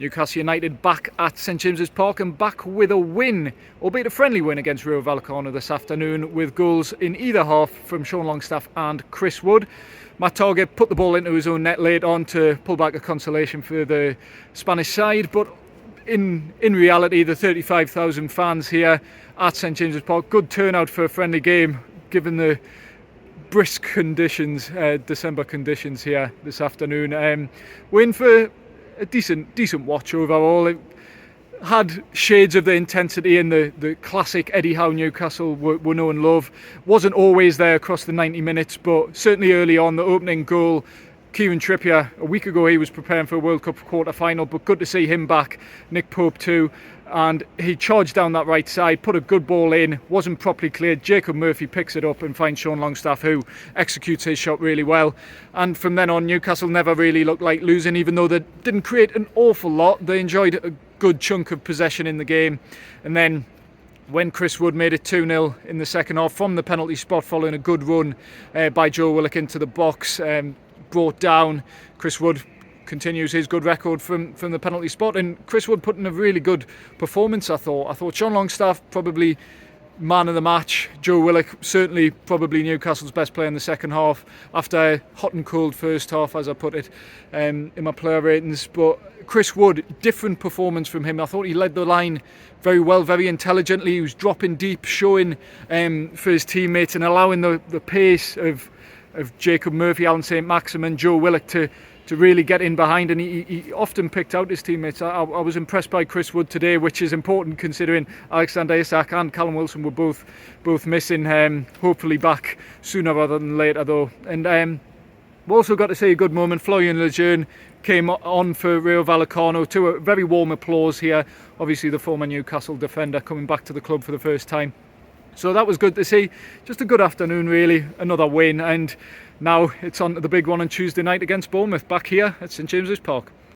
Newcastle United back at St James's Park and back with a win, albeit a friendly win against Rayo Vallecano this afternoon, with goals in either half from Sean Longstaff and Chris Wood. Matt Target put the ball into his own net late on to pull back a consolation for the Spanish side, but in reality the 35,000 fans here at St James's Park, good turnout for a friendly game given the brisk conditions, December conditions here this afternoon. Win for a decent watch overall. It had shades of the intensity and the classic Eddie Howe Newcastle we know and love. Wasn't always there across the 90 minutes, but certainly early on, the opening goal, Kieran Trippier, a week ago he was preparing for a World Cup quarter-final, but good to see him back. Nick Pope too, and he charged down that right side, put a good ball in, wasn't properly cleared. Jacob Murphy picks it up and finds Sean Longstaff, who executes his shot really well. And from then on, Newcastle never really looked like losing, even though they didn't create an awful lot. They enjoyed a good chunk of possession in the game. And then when Chris Wood made it 2-0 in the second half from the penalty spot following a good run by Joe Willock into the box, brought down, Chris Wood continues his good record from the penalty spot, and Chris Wood put in a really good performance. I thought Sean Longstaff probably man of the match. Joe Willock certainly probably Newcastle's best player in the second half after a hot and cold first half, as I put it in my player ratings. But Chris Wood, different performance from him. I thought he led the line very well, very intelligently. He was dropping deep, showing for his teammates and allowing the pace of Jacob Murphy, Alan St Maximin, Joe Willock to really get in behind, and he often picked out his teammates. I was impressed by Chris Wood today, which is important considering Alexander Isak and Callum Wilson were both missing. Hopefully back sooner rather than later though. And we also got to see a good moment. Florian Lejeune came on for Rayo Vallecano to a very warm applause here. Obviously the former Newcastle defender coming back to the club for the first time. So that was good to see. Just a good afternoon really, another win, and now it's on to the big one on Tuesday night against Bournemouth back here at St James's Park.